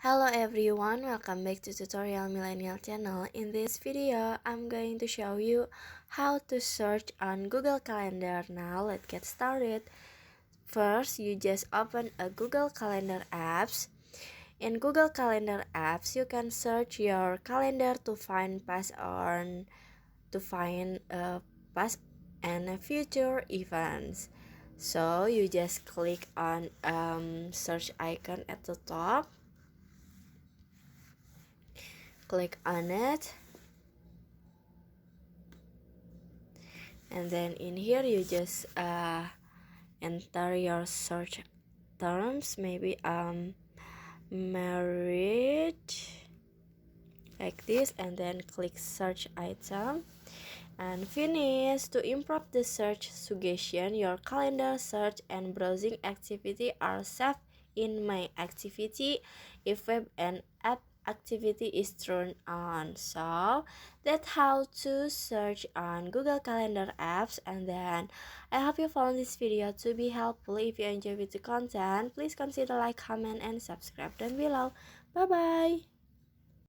Hello everyone, welcome back to Tutorial Millennial channel. In this video, I'm going to show you how to search on Google Calendar. Now let's get started. First, you just open a Google Calendar apps. In Google Calendar apps, you can search your calendar to find past and future events. So you just click on search icon at the top. Click on it, and then in here you just enter your search terms, maybe marriage, like this, and then click search item and finish. To improve the search suggestion, your calendar, search, and browsing activity are saved in My Activity if web and app activity is turned on. So that's how to search on Google Calendar apps. And then I hope you found this video to be helpful. If you enjoyed the content, please consider like, comment, and subscribe down below. Bye bye.